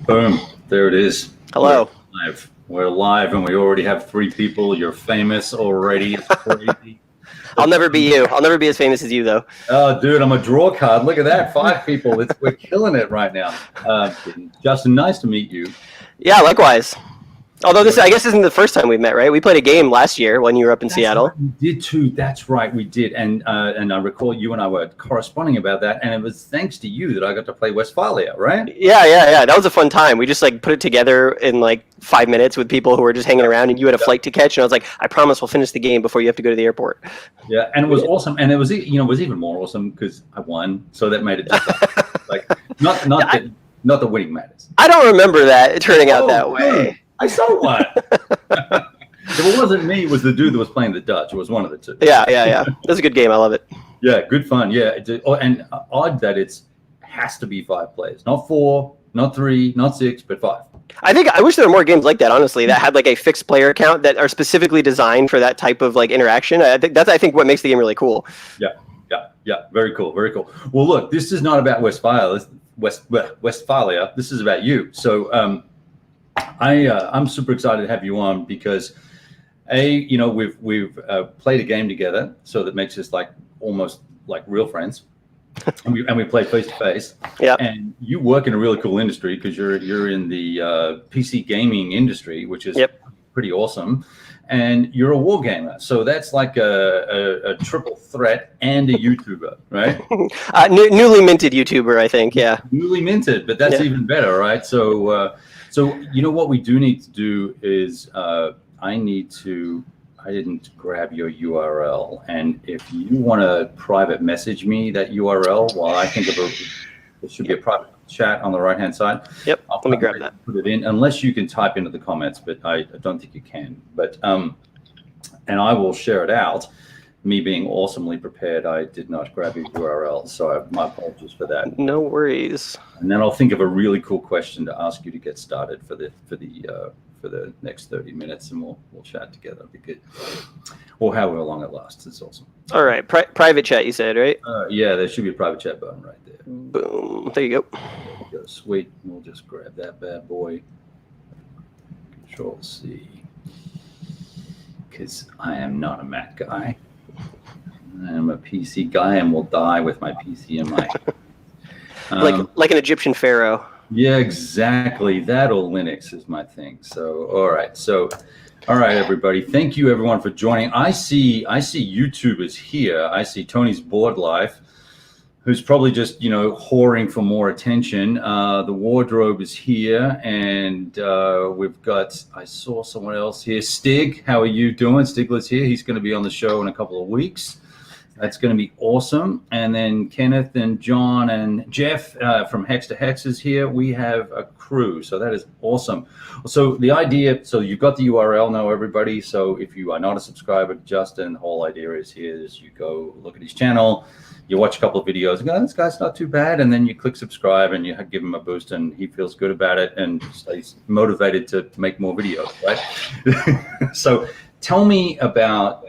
Boom. There it is. Hello. We're live, and we already have 3 people. You're famous already. It's crazy. I'll never be you. I'll never be as famous as you, though. Oh, dude, I'm a draw card. Look at that. 5 people. We're killing it right now. Justin, nice to meet you. Yeah, likewise. Although this, I guess, isn't the first time we've met, right? We played a game last year when you were up in Seattle. Right. We did too. That's right, we did. And I recall you and I were corresponding about that, and it was thanks to you that I got to play Westphalia, right? Yeah. That was a fun time. We just put it together in 5 minutes with people who were just hanging around, and you had a flight to catch, and I was like, I promise we'll finish the game before you have to go to the airport. Yeah, and it was awesome, and it was even more awesome because I won, so that made it just not the winning matters. I don't remember that turning out that way. I saw one. If it wasn't me, it was the dude that was playing the Dutch. It was one of the two. Yeah. That's a good game. I love it. Yeah, good fun. Yeah, and odd that it has to be 5 players, not 4, not 3, not 6, but 5. I wish there were more games like that, honestly, that had a fixed player count that are specifically designed for that type of interaction. I think that's what makes the game really cool. Yeah. Very cool. Well, look, this is not about Westphalia. This is about you. So I'm super excited to have you on because we've played a game together, so that makes us almost like real friends. and we play face to face. Yeah. And you work in a really cool industry because you're in the PC gaming industry, which is pretty awesome. And you're a war gamer, so that's like a triple threat and a YouTuber, right? Newly minted YouTuber, I think. Yeah. Newly minted, but that's even better, right? So what we do need to do is I didn't grab your URL, and if you want to private message me that URL, while I think of there should be a private chat on the right hand side. Yep. Let me grab that. Put it in, unless you can type into the comments, but I don't think you can. But and I will share it out. Me being awesomely prepared, I did not grab your URL, so my apologies for that. No worries. And then I'll think of a really cool question to ask you to get started for the next 30 minutes, and we'll chat together. It'll be good. Or however long it lasts. It's awesome. All right. Private chat, you said, right? Yeah, there should be a private chat button right there. Boom. There you go. Sweet. We'll just grab that bad boy. Control C. Because I am not a Mac guy. I am a PC guy, and will die with my PC in my like an Egyptian pharaoh. Yeah, exactly. That or Linux is my thing. So, all right, everybody. Thank you, everyone, for joining. I see YouTubers here. I see Tony's Board Life, who's probably just whoring for more attention. The wardrobe is here, and we've got. I saw someone else here. Stig, how are you doing? Stigler's here. He's going to be on the show in a couple of weeks. That's going to be awesome. And then Kenneth and John and Jeff from Hex to Hex is here. We have a crew, so that is awesome. So the idea, so you've got the URL now, everybody. So if you are not a subscriber to Justin, the whole idea is you go look at his channel, you watch a couple of videos, and go, this guy's not too bad, and then you click subscribe and you give him a boost, and he feels good about it and stays motivated to make more videos, right? So tell me about.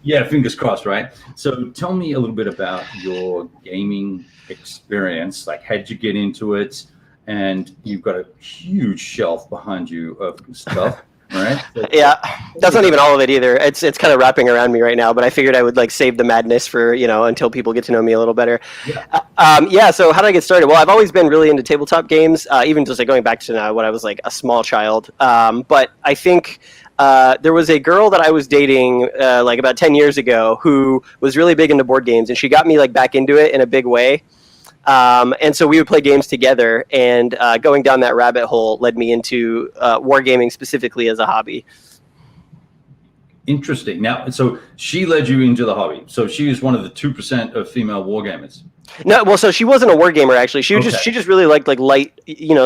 Yeah, fingers crossed, right? So tell me a little bit about your gaming experience. How did you get into it? And you've got a huge shelf behind you of stuff, right? Yeah, that's not even all of it either. It's kind of wrapping around me right now, but I figured I would save the madness for, until people get to know me a little better. Yeah. So how did I get started? Well, I've always been really into tabletop games, even just going back to when I was a small child. But I think there was a girl that I was dating about 10 years ago who was really big into board games, and she got me back into it in a big way. And so we would play games together, and going down that rabbit hole led me into wargaming specifically as a hobby. Interesting. Now, so she led you into the hobby. So she is one of the 2% of female wargamers. No, well, so she wasn't a wargamer actually. She just really liked light,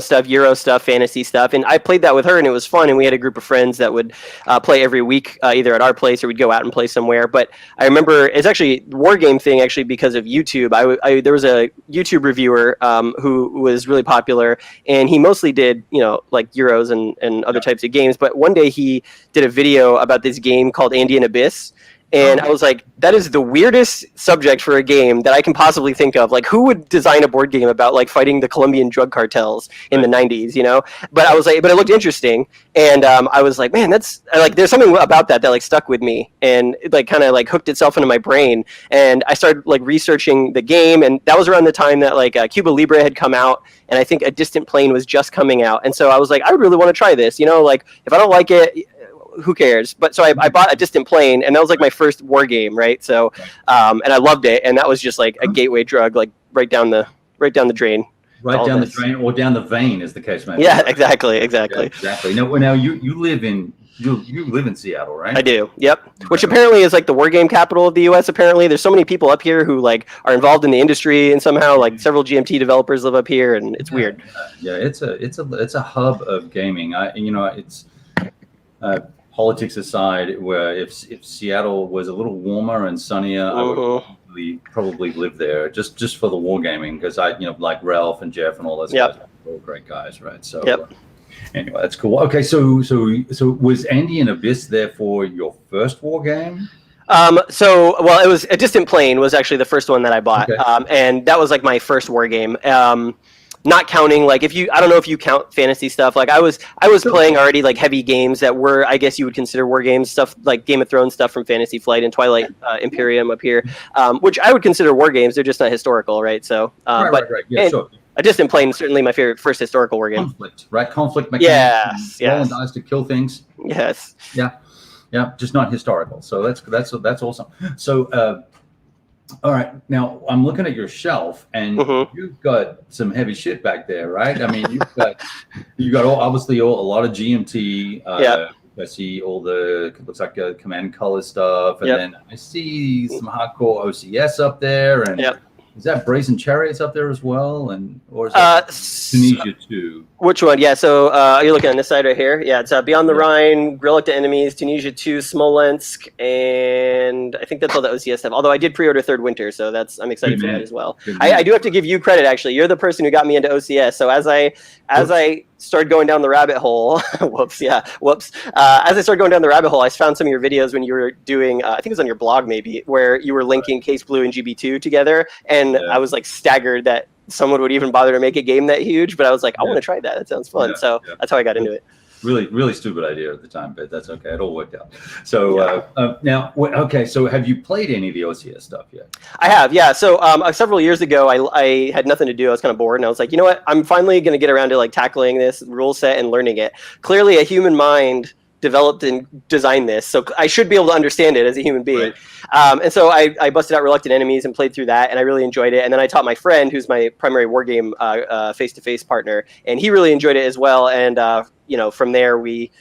stuff, Euro stuff, fantasy stuff, and I played that with her, and it was fun. And we had a group of friends that would play every week, either at our place or we'd go out and play somewhere. But I remember it's actually war game thing actually because of YouTube. There was a YouTube reviewer who was really popular, and he mostly did Euros and other types of games. But one day he did a video about this game called Andean Abyss. And I was like, that is the weirdest subject for a game that I can possibly think of. Like, who would design a board game about like fighting the Colombian drug cartels in the 90s, you know? But I was like, but it looked interesting. And I was like, man, that's like, there's something about that like stuck with me, and it like kind of like hooked itself into my brain. And I started like researching the game. And that was around the time that like Cuba Libre had come out. And I think A Distant Plane was just coming out. And so I was like, I really want to try this, you know, like if I don't like it, who cares? But so I bought A Distant Plane, and that was like my first war game, right? So, and I loved it, and that was just like a gateway drug, like right down the drain. Right down the drain, or down the vein, as the case may be. Yeah, exactly. Yeah, exactly. Now you live in Seattle, right? I do. Yep. Which apparently is like the war game capital of the U.S. Apparently, there's so many people up here who like are involved in the industry, and somehow like several GMT developers live up here, and it's weird. Yeah, it's a hub of gaming. It's. Politics aside, where if Seattle was a little warmer and sunnier, I would probably live there just for the wargaming, because like Ralph and Jeff and all those guys are all great guys, right? So anyway, that's cool. Okay, so was Andy and Abyss there for your first war game? Well, it was A Distant Plane was actually the first one that I bought, and that was like my first war game. Not counting like I don't know if you count fantasy stuff. Like I was playing already like heavy games that were, I guess you would consider war games, stuff like Game of Thrones stuff from Fantasy Flight and Twilight Imperium up here, which I would consider war games. They're just not historical, right? So, right. Yeah, sure. A Distant Plane is certainly my favorite first historical war game. Conflict, right? Conflict mechanics. Yes. Rolling dice to kill things. Yes. Yeah. Just not historical. So that's awesome. So. All right. Now I'm looking at your shelf, and you've got some heavy shit back there, right? I mean, you got obviously a lot of GMT. I see all the looks like Command Color stuff, and then I see some hardcore OCS up there, and is that Brazen Chariots up there as well, or is that Tunisia too? Which one? Yeah. So you're looking on this side right here. Yeah, it's Beyond the Rhine, Reluctant Enemies, Tunisia 2, Smolensk, and I think that's all the OCS stuff. Although I did pre-order Third Winter, so I'm excited for that as well. I do have to give you credit, actually. You're the person who got me into OCS. So as I started going down the rabbit hole, as I started going down the rabbit hole, I found some of your videos when you were doing, I think it was on your blog maybe, where you were linking Case Blue and GB2 together, and I was like staggered that someone would even bother to make a game that huge, but I was like, I want to try that. That sounds fun. So that's how I got into it. Really, really stupid idea at the time, but that's okay. It all worked out. So now, okay. So have you played any of the OCS stuff yet? I have, yeah. So several years ago, I had nothing to do. I was kind of bored, and I was like, you know what? I'm finally going to get around to like tackling this rule set and learning it. Clearly, a human mind developed and designed this, so I should be able to understand it as a human being. Right. And so I busted out Reluctant Enemies and played through that, and I really enjoyed it. And then I taught my friend, who's my primary wargame face-to-face partner, and he really enjoyed it as well. And from there we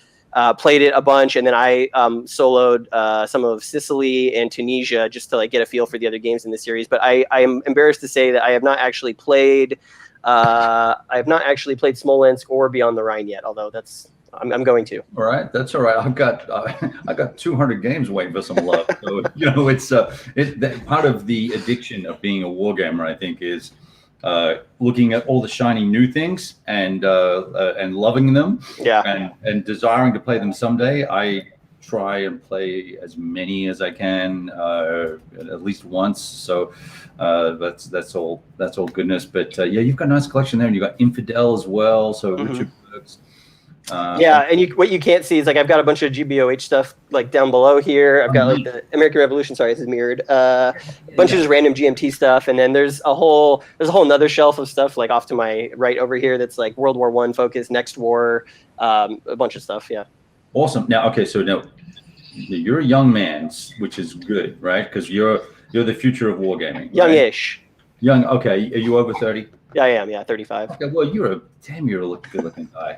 played it a bunch, and then I soloed some of Sicily and Tunisia just to like get a feel for the other games in the series. But I am embarrassed to say that I have not actually played Smolensk or Beyond the Rhine yet, although I'm going to. All right, that's all right. I've got 200 games waiting for some love. So it's part of the addiction of being a wargamer, I think, is looking at all the shiny new things and loving them. And desiring to play them someday. I try and play as many as I can at least once. So that's all goodness. But you've got a nice collection there, and you've got Infidel as well. So Richard Burke's. And what you can't see is like I've got a bunch of GBOH stuff like down below here. I've got like the American Revolution. Sorry, this is mirrored. A bunch of just random GMT stuff, and then there's a whole nother shelf of stuff like off to my right over here that's like World War I focused, Next War, a bunch of stuff. Yeah. Awesome. Now, okay, so now you're a young man, which is good, right? Because you're the future of wargaming. Right? Youngish. Young. Okay. Are you over 30? Yeah, I am. Yeah, 35. Okay, well, you're a good-looking guy.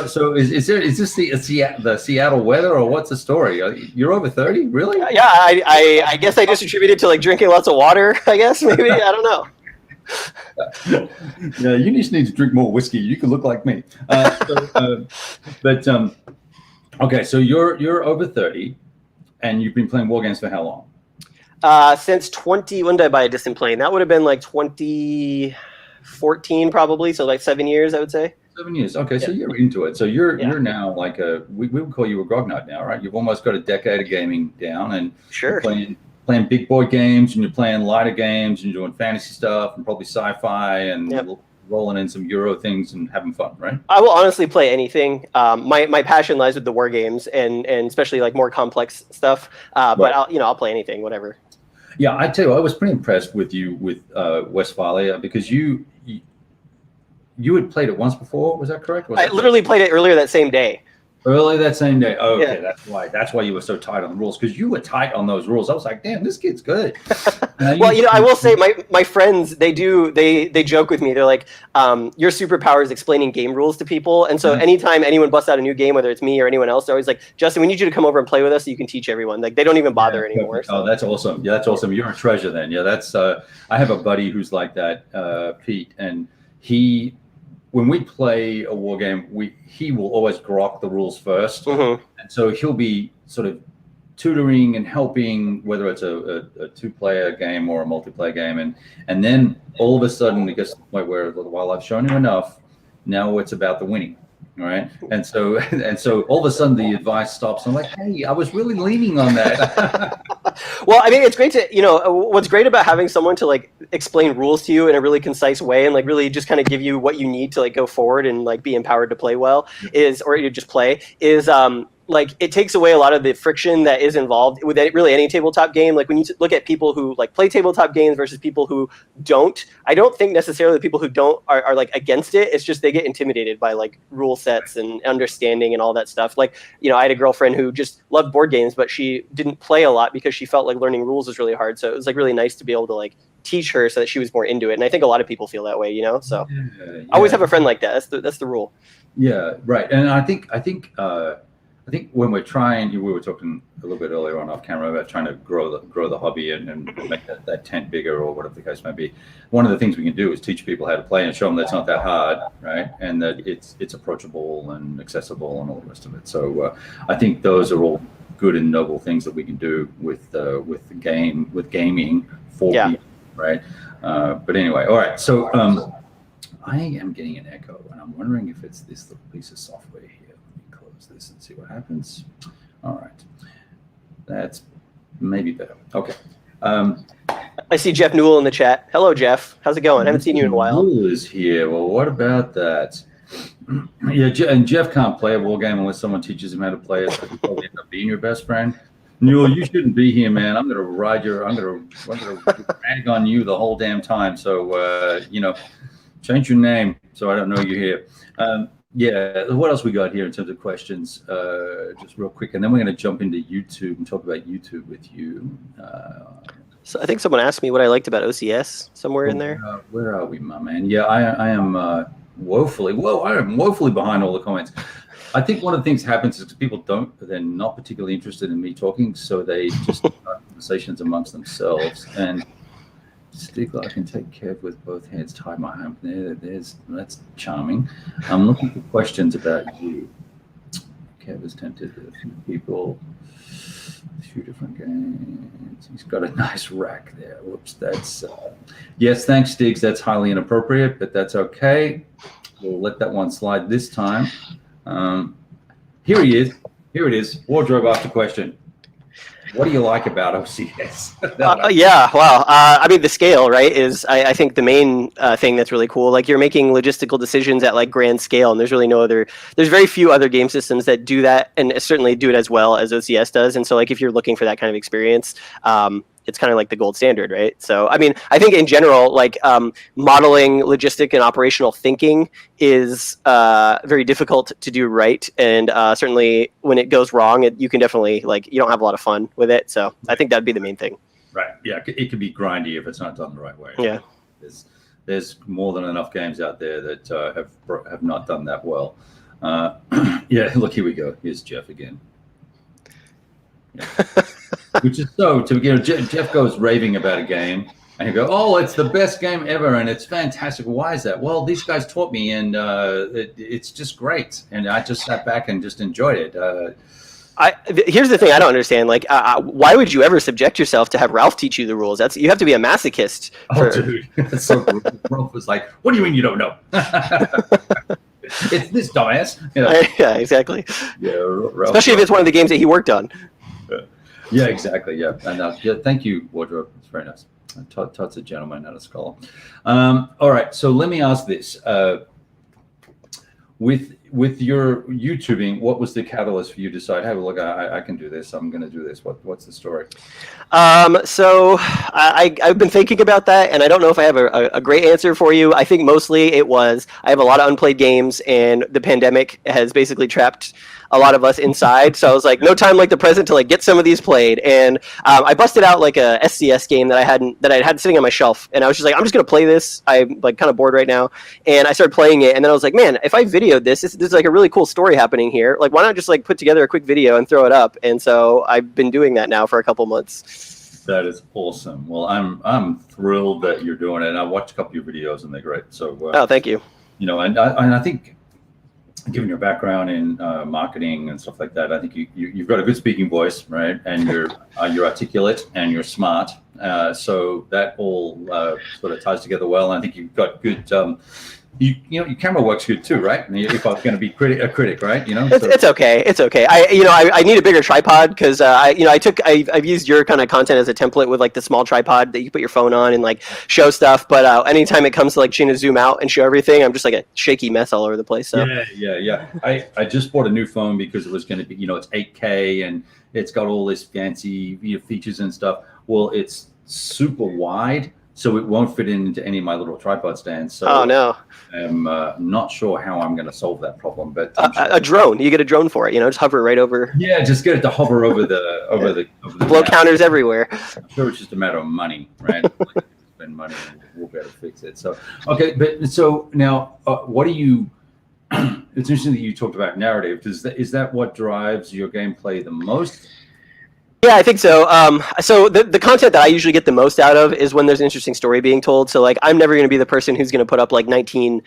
So is this the Seattle weather, or what's the story? You're over 30, really? Yeah, I guess I just attribute it to like drinking lots of water. I guess maybe I don't know. Yeah, you just need to drink more whiskey. You can look like me. Okay, so you're over 30, and you've been playing war games for how long? Since when did I buy A Distant Plane? That would have been like 2014 probably, so like 7 years, I would say. 7 years. Okay, so Yeah. you're into it. So you're Yeah. you're now like we would call you a grognard now, right? You've almost got a decade of gaming down, and Sure. you're playing big boy games, and you're playing lighter games, and you're doing fantasy stuff, and probably sci-fi, and Yep. rolling in some Euro things and having fun, right? I will honestly play anything. My passion lies with the war games and especially like more complex stuff. But Right. I'll play anything, whatever. Yeah, I tell you, I was pretty impressed with you with Westphalia because you had played it once before. Was that correct? I literally played it earlier that same day. Early that same day. Oh, okay, Yeah. That's why you were so tight on the rules, because you were tight on those rules. I was like, damn, this kid's good. Well, I will say my friends, they joke with me. They're like, your superpower is explaining game rules to people. And so anytime anyone busts out a new game, whether it's me or anyone else, they're always like, Justin, we need you to come over and play with us so you can teach everyone. Like, they don't even bother anymore. So. Oh, that's awesome. Yeah, that's awesome. You're a treasure then. Yeah, that's I have a buddy who's like that, Pete, and when we play a war game, he will always grok the rules first. Mm-hmm. And so he'll be sort of tutoring and helping, whether it's a two-player game or a multiplayer game, and then all of a sudden it gets to the point where, while I've shown you enough, now it's about the winning, all right? And so all of a sudden the advice stops. I'm like, hey, I was really leaning on that. Well, I mean, it's great to, what's great about having someone to like explain rules to you in a really concise way and like really just kind of give you what you need to like go forward and like be empowered to play well or you just play is like it takes away a lot of the friction that is involved with really any tabletop game. Like when you look at people who like play tabletop games versus people who don't, I don't think necessarily the people who don't are like against it. It's just they get intimidated by like rule sets and understanding and all that stuff. Like, I had a girlfriend who just loved board games, but she didn't play a lot because she felt like learning rules was really hard. So it was like really nice to be able to like teach her so that she was more into it. And I think a lot of people feel that way, so I always have a friend like that. That's the rule. Yeah, right. And I think when we're trying, we were talking a little bit earlier on off camera about trying to grow the hobby and make that tent bigger or whatever the case may be. One of the things we can do is teach people how to play and show them that's not that hard, right? And that it's approachable and accessible and all the rest of it. So I think those are all good and noble things that we can do with gaming for people, right? But anyway, all right. So I am getting an echo, and I'm wondering if it's this little piece of software here. This and see what happens. All right, that's maybe better. Okay. I see Jeff Newell in the chat. Hello, Jeff. How's it going? I haven't seen you in a while. Newell is here. Well, what about that? Yeah, and Jeff can't play a war game unless someone teaches him how to play it. So he'll probably end up being your best friend. Newell, you shouldn't be here, man. I'm gonna rag on you the whole damn time. So change your name so I don't know you're here. Yeah, what else we got here in terms of questions? Just real quick, and then we're going to jump into YouTube and talk about YouTube with you. So I think someone asked me what I liked about OCS somewhere in there. Where are we, my man? Yeah, I am woefully behind all the comments. I think one of the things that happens is people they're not particularly interested in me talking, so they just start conversations amongst themselves. And Stigler, I can take care of with both hands. Tie my hand. That's charming. I'm looking for questions about you. Kev is tempted with a few people. A few different games. He's got a nice rack there. Whoops, that's yes, thanks, Stiggs. That's highly inappropriate, but that's okay. We'll let that one slide this time. Here he is. Here it is. Wardrobe after question. What do you like about OCS? Yeah, wow. I mean, the scale, right, is I think the main thing that's really cool. Like, you're making logistical decisions at like grand scale, and there's very few other game systems that do that, and certainly do it as well as OCS does. And so, like, if you're looking for that kind of experience, it's kind of like the gold standard, right? So, I mean, I think in general, like modeling, logistic, and operational thinking is very difficult to do right. And certainly when it goes wrong, you can definitely, you don't have a lot of fun with it. So I think that'd be the main thing. Right. Yeah. It can be grindy if it's not done the right way. Yeah. There's more than enough games out there that have not done that well. Yeah. Look, here we go. Here's Jeff again. Yeah. Which is Jeff goes raving about a game, and you go, "Oh, it's the best game ever, and it's fantastic." Why is that? Well, these guys taught me, and it's just great. And I just sat back and just enjoyed it. Here's the thing I don't understand. Like, why would you ever subject yourself to have Ralph teach you the rules? You have to be a masochist. Dude, that's so cool. Ralph was like, "What do you mean you don't know?" It's this dumbass. Yeah, exactly. Yeah, Especially if it's one of the games that he worked on. Yeah, exactly. Yeah, and yeah, thank you, Wardrobe. It's very nice. Todd's a gentleman, not a scholar. All right, so let me ask this: with your YouTubing, what was the catalyst for you to decide, hey, look, I can do this. I'm going to do this. What's the story? So I've been thinking about that, and I don't know if I have a great answer for you. I think mostly it was I have a lot of unplayed games, and the pandemic has basically trapped a lot of us inside. So I was like, no time like the present to like get some of these played. And I busted out like a SCS game that I had sitting on my shelf, and I was just like, I'm just gonna play this. I'm like kind of bored right now, and I started playing it, and then I was like, man, if I videoed this is like a really cool story happening here. Like, why not just like put together a quick video and throw it up? And so I've been doing that now for a couple months. That is awesome. Well, I'm thrilled that you're doing it. And I watched a couple of your videos, and they're great. So oh, thank you. You know, and I think, given your background in marketing and stuff like that, I think you've got a good speaking voice, right? And you're articulate and you're smart. So that all sort of ties together well. And I think you've got good. You know, your camera works good too, right? If I was going to be a critic, right? You know, it's okay. It's okay. I need a bigger tripod because I've used your kind of content as a template with like the small tripod that you put your phone on and like show stuff. But anytime it comes to like trying to zoom out and show everything, I'm just like a shaky mess all over the place. So yeah. I just bought a new phone because it was going to be, you know, it's 8K and it's got all this fancy features and stuff. Well, it's super wide, so it won't fit into any of my little tripod stands. So oh no. I'm not sure how I'm going to solve that problem, but sure. A drone. You get a drone for it. You know, just hover right over. Yeah, just get it to hover over the blow counters everywhere. I'm sure it's just a matter of money, right? Like, spend money and we'll be able to fix it. So okay, but so now, what do you? It's interesting that you talked about narrative. Is that what drives your gameplay the most? Yeah, I think so. So the content that I usually get the most out of is when there's an interesting story being told. So like, I'm never going to be the person who's going to put up like 19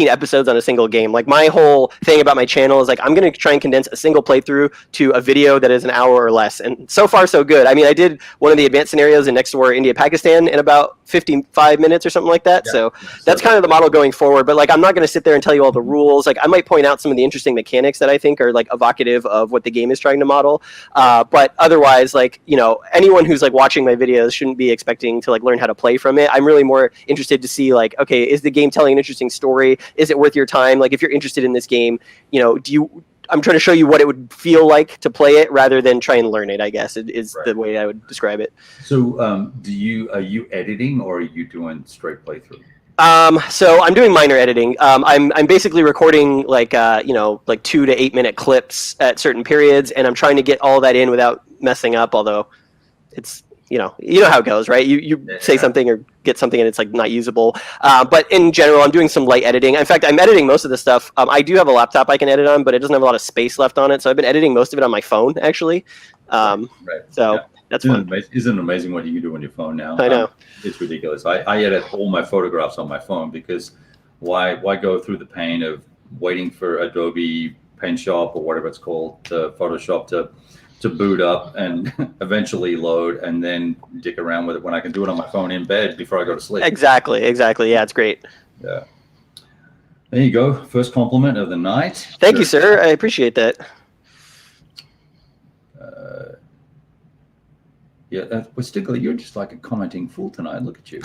episodes on a single game. Like, my whole thing about my channel is like, I'm going to try and condense a single playthrough to a video that is an hour or less. And so far so good. I mean, I did one of the advanced scenarios in Next War India Pakistan in about 55 minutes or something like that. Yeah. So that's kind of the model going forward. But like, I'm not going to sit there and tell you all the rules. Like, I might point out some of the interesting mechanics that I think are like evocative of what the game is trying to model. But otherwise, like, you know, anyone who's like watching my videos shouldn't be expecting to like learn how to play from it. I'm really more interested to see like, okay, is the game telling an interesting story? Is it worth your time? Like, if you're interested in this game, you know, I'm trying to show you what it would feel like to play it rather than try and learn it, I guess, is right. The way I would describe it. So are you editing or are you doing straight playthrough? So I'm doing minor editing. I'm basically recording like 2 to 8 minute clips at certain periods, and I'm trying to get all that in without messing up, although it's, you know how it goes, right? You say something or get something and it's like not usable. But in general, I'm doing some light editing. In fact, I'm editing most of the stuff. I do have a laptop I can edit on, but it doesn't have a lot of space left on it. So I've been editing most of it on my phone, actually. Right. So yeah. That's fun. Isn't it amazing what you can do on your phone now? I know. It's ridiculous. I edit all my photographs on my phone because why go through the pain of waiting for Adobe Paint Shop or whatever it's called, Photoshop to boot up and eventually load and then dick around with it when I can do it on my phone in bed before I go to sleep. Exactly. Yeah, it's great. Yeah. There you go. First compliment of the night. Thank you, sir. I appreciate that. Stickler, you're just like a commenting fool tonight. Look at you.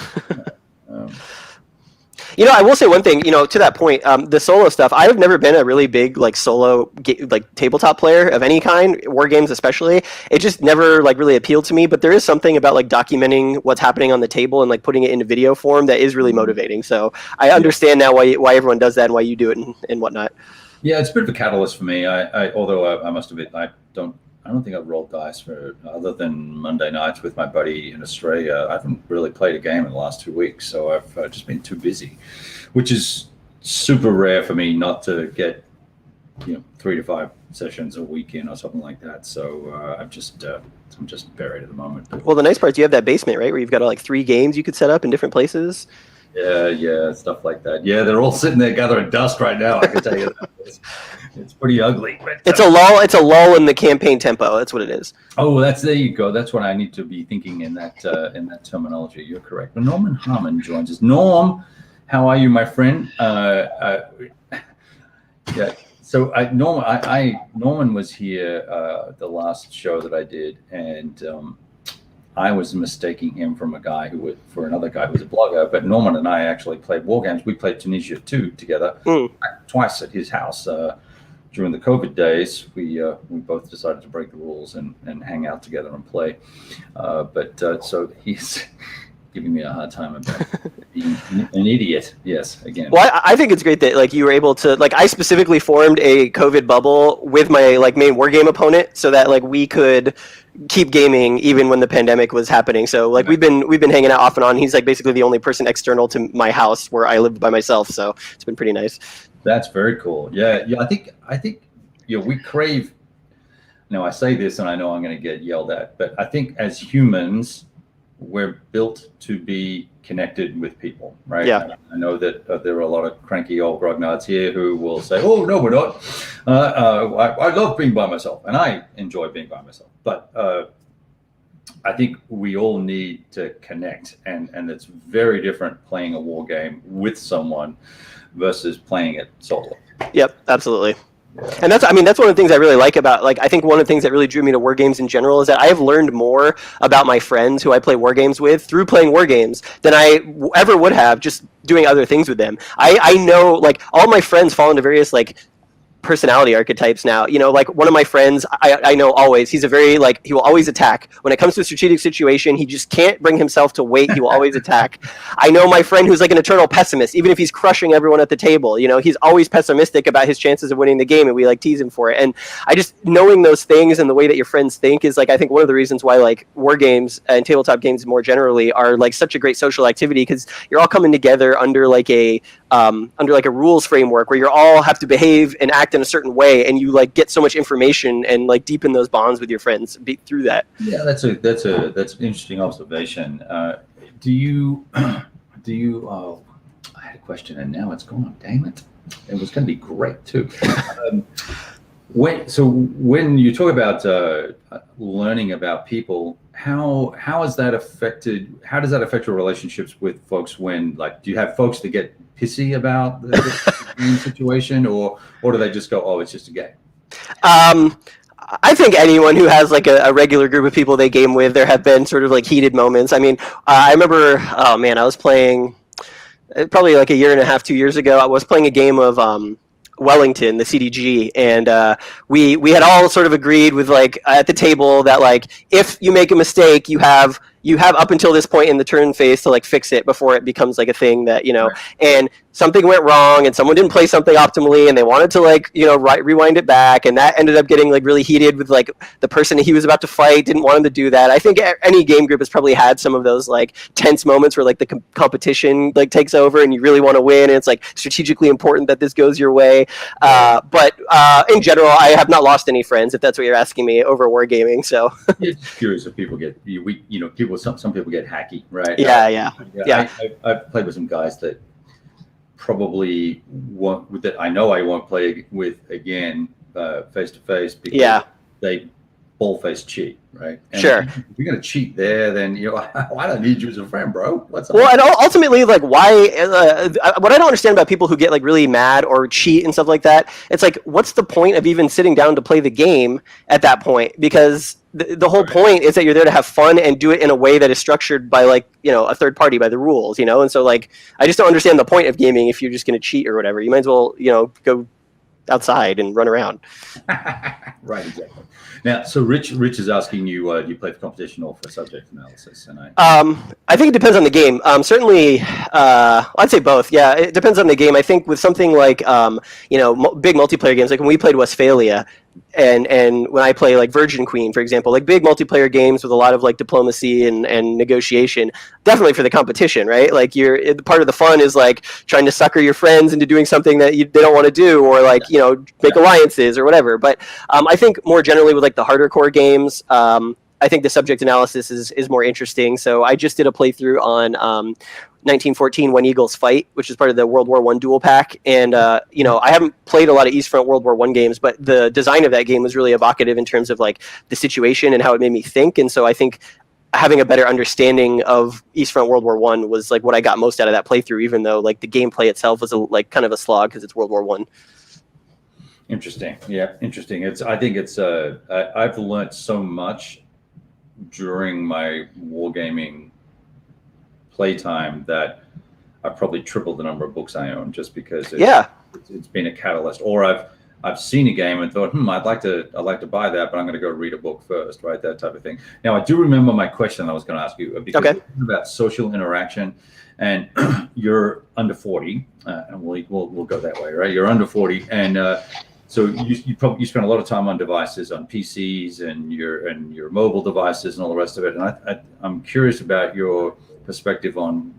You know, I will say one thing, you know, to that point, the solo stuff, I've never been a really big, like, solo, like, tabletop player of any kind, war games especially. It just never, like, really appealed to me, but there is something about, like, documenting what's happening on the table and, like, putting it into video form that is really motivating. So I understand now why everyone does that and why you do it and whatnot. Yeah, it's a bit of a catalyst for me. Although I must admit, I don't think I've rolled dice for other than Monday nights with my buddy in Australia. I haven't really played a game in the last 2 weeks, so I've just been too busy, which is super rare for me not to get, 3 to 5 sessions a week in or something like that. So I'm just buried at the moment. But, well, the nice part is you have that basement, right, where you've got like 3 games you could set up in different places. Yeah, stuff like that. Yeah, they're all sitting there gathering dust right now. I can tell you that. It's pretty ugly. But, it's a lull in the campaign tempo. That's what it is. Oh, there you go. That's what I need to be thinking in that terminology. You're correct. But Norman Harmon joins us. Norm, How are you, my friend? Yeah. So Norman was here the last show that I did, and I was mistaking him from for another guy who was a blogger. But Norman and I actually played war games. We played Tunisia 2 together twice at his house during the COVID days. We both decided to break the rules and hang out together and play. So he's giving me a hard time about being an idiot. Yes, again. Well, I think it's great that like you were able to like I specifically formed a COVID bubble with my like main war game opponent so that like we could keep gaming even when the pandemic was happening. So like we've been hanging out off and on. He's like basically the only person external to my house where I lived by myself. So it's been pretty nice. That's very cool. Yeah. I think we crave. Now I say this and I know I'm going to get yelled at, but I think as humans we're built to be connected with people, right? Yeah. I know that there are a lot of cranky old grognards here who will say, "Oh no, we're not. I love being by myself, and I enjoy being by myself." But I think we all need to connect, and it's very different playing a war game with someone versus playing it solo. Yep, absolutely. And that's one of the things I really like about, like, I think one of the things that really drew me to war games in general is that I have learned more about my friends who I play war games with through playing war games than I ever would have just doing other things with them. I know, like, all my friends fall into various, like, personality archetypes now. You know, like one of my friends, I know always, he's a very, like, he will always attack. When it comes to a strategic situation, he just can't bring himself to wait. He will always attack. I know my friend who's like an eternal pessimist, even if he's crushing everyone at the table, you know, he's always pessimistic about his chances of winning the game, and we like tease him for it. And I just, knowing those things and the way that your friends think is like, I think one of the reasons why like war games and tabletop games more generally are like such a great social activity, because you're all coming together under like a rules framework where you all have to behave and act in a certain way, and you like get so much information and like deepen those bonds with your friends through that. Yeah, that's an interesting observation. Do you I had a question and now it's gone. Dang it! It was going to be great too. When you talk about learning about people, how has that affected? How does that affect your relationships with folks? When, like, do you have folks that get pissy about the situation, or do they just go, "Oh, it's just a game"? I think anyone who has like a regular group of people they game with, there have been sort of like heated moments. I mean, I remember, oh man, I was playing probably like a year and a half, 2 years ago. I was playing a game of Wellington, the CDG, and we had all sort of agreed with like at the table that like if you make a mistake, you have up until this point in the turn phase to like fix it before it becomes like a thing that, you know, right. And something went wrong and someone didn't play something optimally and they wanted to like, you know, rewind it back, and that ended up getting like really heated with like the person he was about to fight didn't want him to do that. I think any game group has probably had some of those like tense moments where like the competition like takes over and you really want to win, and it's like strategically important that this goes your way. But in general, I have not lost any friends, if that's what you're asking me, over wargaming. So just curious if people get some people get hacky, right? Yeah. I've played with some guys that probably won't, that I know I won't play with again face to face because they bull-faced cheat, right? And sure. If you're gonna cheat there, then I don't need you as a friend, bro. What's up? Well, and ultimately, like, why? What I don't understand about people who get like really mad or cheat and stuff like that, it's like, what's the point of even sitting down to play the game at that point? Because the whole point is that you're there to have fun and do it in a way that is structured by like, you know, a third party, by the rules, you know. And so like, I just don't understand the point of gaming if you're just going to cheat or whatever. You might as well, you know, go outside and run around. Right, exactly. Now, so Rich is asking you, do you play for competition or for subject analysis? And I think it depends on the game. Certainly, I'd say both. Yeah, it depends on the game. I think with something like, you know, big multiplayer games, like when we played Westphalia, and when I play like Virgin Queen, for example, like big multiplayer games with a lot of like diplomacy and negotiation, definitely for the competition, right? Like part of the fun is like trying to sucker your friends into doing something that they don't want to do, or like, you know, make alliances or whatever. But I think more generally with like the harder core games, I think the subject analysis is more interesting. So I just did a playthrough on 1914 When Eagles Fight, which is part of the World War I dual pack. And, you know, I haven't played a lot of East Front World War I games, but the design of that game was really evocative in terms of like the situation and how it made me think. And so I think having a better understanding of East Front World War One was like what I got most out of that playthrough, even though like the gameplay itself was like kind of a slog because it's World War One. Interesting. Yeah, interesting. I think it's I've learned so much during my wargaming playtime that I've probably tripled the number of books I own just because it's been a catalyst. Or I've seen a game and thought, I'd like to buy that, but I'm going to go read a book first, right? That type of thing. Now, I do remember my question I was going to ask you because it's about social interaction, and you're under 40, and we'll go that way, right? You're under 40, and so you spend a lot of time on devices, on PCs and your mobile devices and all the rest of it. And I'm curious about your perspective on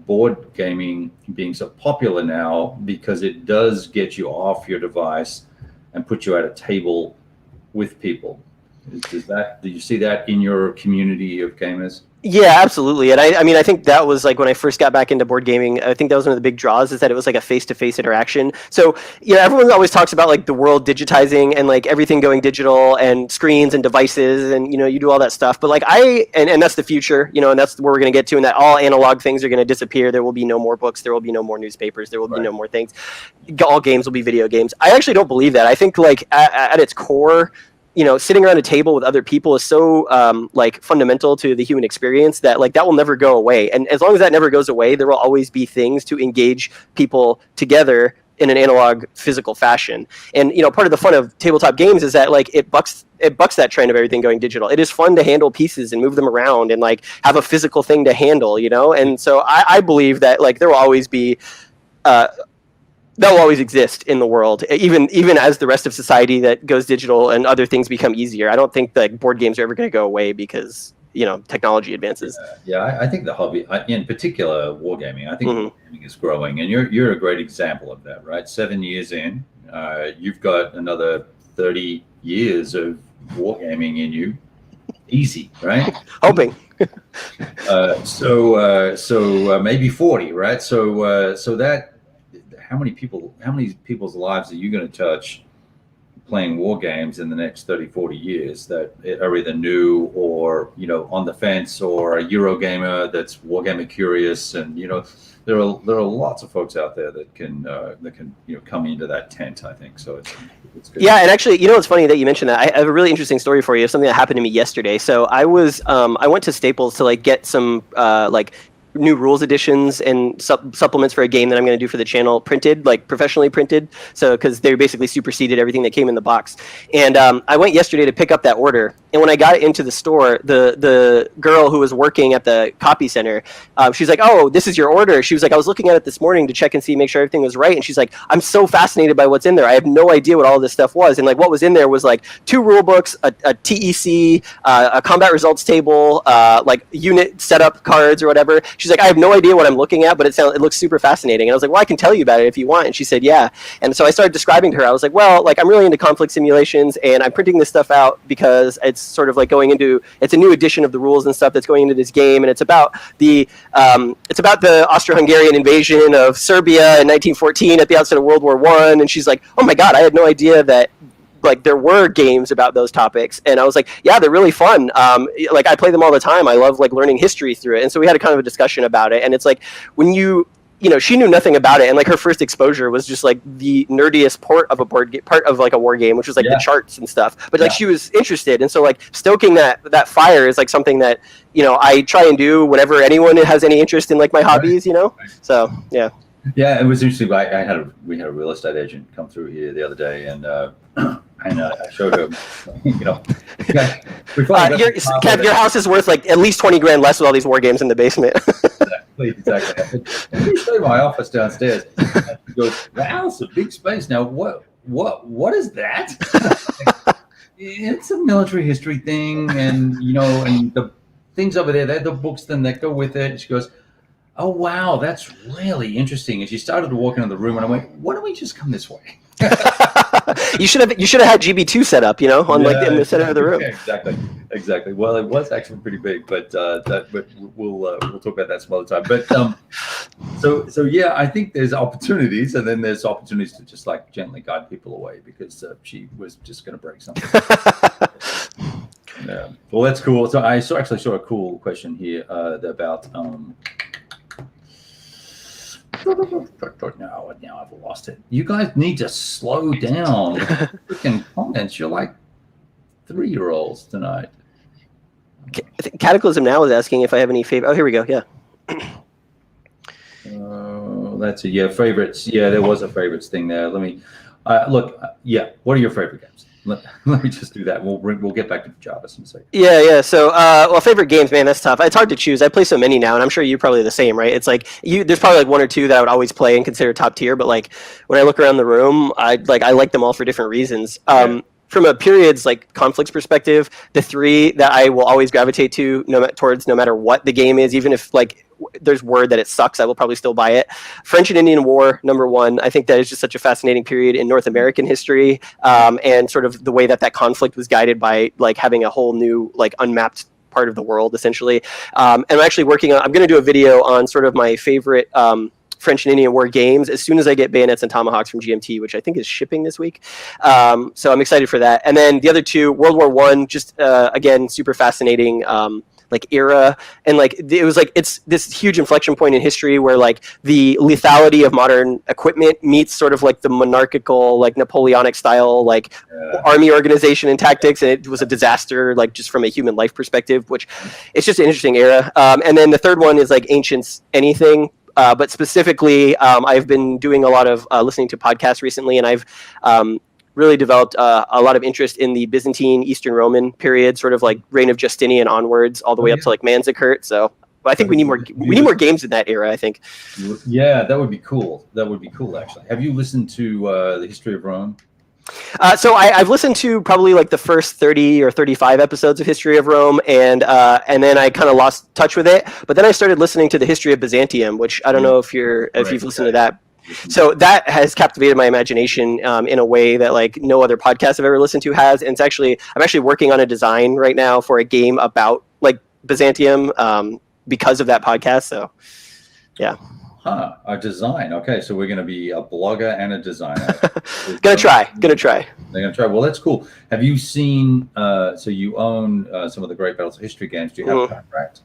board gaming being so popular now, because it does get you off your device and put you at a table with people. Do you see that in your community of gamers? Yeah, absolutely. And I mean, I think that was like when I first got back into board gaming, I think that was one of the big draws, is that it was like a face-to-face interaction. So, everyone always talks about like the world digitizing and like everything going digital and screens and devices and, you do all that stuff. But like and that's the future, and that's where we're going to get to, and that all analog things are going to disappear. There will be no more books. There will be no more newspapers. There will be no more things. All games will be video games. I actually don't believe that. I think like at its core, sitting around a table with other people is so like fundamental to the human experience that like that will never go away. And as long as that never goes away, there will always be things to engage people together in an analog physical fashion. And part of the fun of tabletop games is that like it bucks that trend of everything going digital. It is fun to handle pieces and move them around and like have a physical thing to handle, And so I believe that like there will always be that will always exist in the world, even as the rest of society that goes digital and other things become easier. I don't think that board games are ever going to go away because technology advances. Yeah, I think the hobby, in particular wargaming, I think wargaming is growing, and you're a great example of that, right? 7 years in, you've got another 30 years of wargaming in you, easy, right? Hoping. So maybe 40, right? So that. How many people's lives are you going to touch playing war games in the next 30, 40 years that are either new or, on the fence, or a Eurogamer that's wargamer curious? And, there are lots of folks out there that can come into that tent, I think. So it's good. Yeah, and actually, it's funny that you mentioned that. I have a really interesting story for you, something that happened to me yesterday. So I went to Staples to like get some new rules editions and supplements for a game that I'm going to do for the channel printed, like professionally printed. So, because they basically superseded everything that came in the box. And I went yesterday to pick up that order. And when I got into the store, the girl who was working at the copy center, she's like, "Oh, this is your order." She was like, "I was looking at it this morning to check and make sure everything was right." And she's like, "I'm so fascinated by what's in there. I have no idea what all this stuff was." And like what was in there was like 2 rule books, a TEC, a combat results table, like unit setup cards or whatever. She's like, "I have no idea what I'm looking at, but it looks super fascinating." And I was like, "Well, I can tell you about it if you want." And she said, "Yeah." And so I started describing to her. I was like, "Well, like I'm really into conflict simulations, and I'm printing this stuff out because it's sort of like it's a new edition of the rules and stuff that's going into this game, and it's about the Austro-Hungarian invasion of Serbia in 1914 at the outset of World War I." And she's like, "Oh my God, I had no idea that like there were games about those topics." And I was like, "Yeah, they're really fun. Like I play them all the time. I love like learning history through it." And so we had a kind of a discussion about it. And it's like when she knew nothing about it, and like her first exposure was just like the nerdiest part of like a war game, which was like the charts and stuff. But like she was interested, and so like stoking that fire is like something that I try and do whenever anyone has any interest in like my hobbies. So yeah. Yeah, it was interesting. We had a real estate agent come through here the other day, and I showed him, Kev, your house is worth like at least 20 grand less with all these war games in the basement. Exactly. Let me show you my office downstairs. And he goes, "Wow, it's a big space. Now, what is that?" It's a military history thing, and and the things over there, they're the books then that go with it. And she goes, "Oh wow, that's really interesting." And she started to walk into the room, and I went, "Why don't we just come this way?" You should have had GB2 set up, on like in the center of the room. Exactly. Well, it was actually pretty big, but we'll talk about that some other time. But so yeah, I think there's opportunities, and then there's opportunities to just like gently guide people away because she was just going to break something. Yeah. Well, that's cool. So I actually saw a cool question here about. Now I've lost it. You guys need to slow down with freaking comments. You're like 3-year-olds tonight. I think Cataclysm now is asking if I have any favorite. Oh, here we go. Yeah. That's it. Yeah, favorites. Yeah, there was a favorites thing there. Let me look. Yeah, what are your favorite games? Let me just do that. We'll get back to Jarvis in a second. Yeah. So, well, favorite games, man, that's tough. It's hard to choose. I play so many now, and I'm sure you're probably the same, right? It's like there's probably like 1 or 2 that I would always play and consider top tier. But like when I look around the room, I like them all for different reasons. From a periods like conflicts perspective, the 3 that I will always gravitate to no matter what the game is, even if like there's word that it sucks, I will probably still buy it. French and Indian War, #1. I think that is just such a fascinating period in North American history, and sort of the way that conflict was guided by like having a whole new like unmapped part of the world essentially. And I'm actually I'm going to do a video on sort of my favorite French and Indian War games as soon as I get Bayonets and Tomahawks from GMT, which I think is shipping this week. So I'm excited for that. And then the other 2, World War I, just again, super fascinating like era. And like it was like it's this huge inflection point in history where like the lethality of modern equipment meets sort of like the monarchical, like Napoleonic style, like army organization and tactics. And it was a disaster, like just from a human life perspective, which it's just an interesting era. And then the third one is like Ancients Anything. But specifically, I've been doing a lot of listening to podcasts recently, and I've really developed a lot of interest in the Byzantine, Eastern Roman period, sort of like reign of Justinian onwards, all the way up to like Manzikert. So I think we need more games in that era, I think. Yeah, that would be cool. That would be cool, actually. Have you listened to the History of Rome? So I've listened to probably like the first 30 or 35 episodes of History of Rome, and then I kind of lost touch with it. But then I started listening to the History of Byzantium, which I don't know if you've listened to that. So that has captivated my imagination in a way that like no other podcast I've ever listened to has. And I'm actually working on a design right now for a game about like Byzantium because of that podcast. So yeah. A design. Okay, so we're going to be a blogger and a designer. Gonna try. They're going to try. Well, that's cool. Have you seen? So you own some of the Great Battles of History games. Do you have Catapult?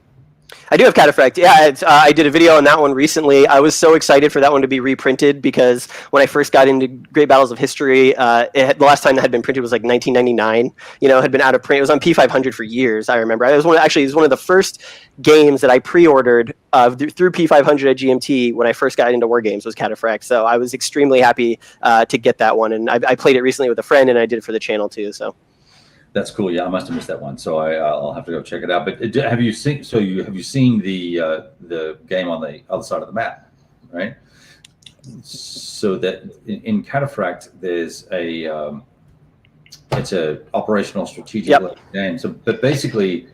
I do have Cataphract. Yeah, I did a video on that one recently. I was so excited for that one to be reprinted because when I first got into Great Battles of History, the last time that had been printed was like 1999. You know, it had been out of print. It was on P500 for years. I remember. It was one of the first games that I pre-ordered through P500 at GMT when I first got into war games was Cataphract. So I was extremely happy to get that one, and I played it recently with a friend, and I did it for the channel too. So. That's cool. Yeah, I must have missed that one, so I'll have to go check it out. But have you seen? Have you seen the game on the other side of the map, right? So that in Cataphract, there's it's a operational strategic game. So, but basically,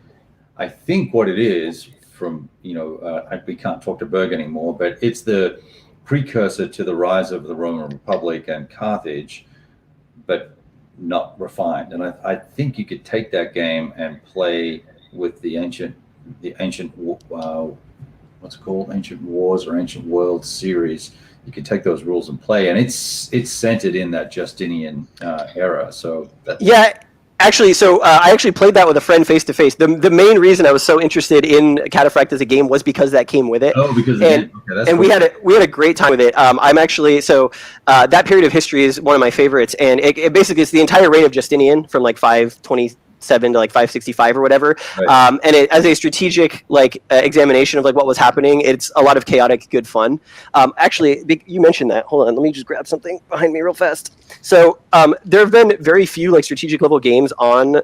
I think what it is from we can't talk to Berg anymore, but it's the precursor to the rise of the Roman Republic and Carthage, but not refined. And I think you could take that game and play with the ancient what's it called, Ancient Wars or Ancient World series. You could take those rules and play, and it's centered in that Justinian era. So actually, I actually played that with a friend face to face. The main reason I was so interested in Cataphract as a game was because that came with it. Oh, because cool. we had a great time with it. I'm actually that period of history is one of my favorites, and it basically is the entire reign of Justinian from like 527 to like 565 or whatever. Right. And as a strategic examination of like what was happening, it's a lot of chaotic good fun. Actually, you mentioned that. Hold on, let me just grab something behind me real fast. So there have been very few like strategic level games on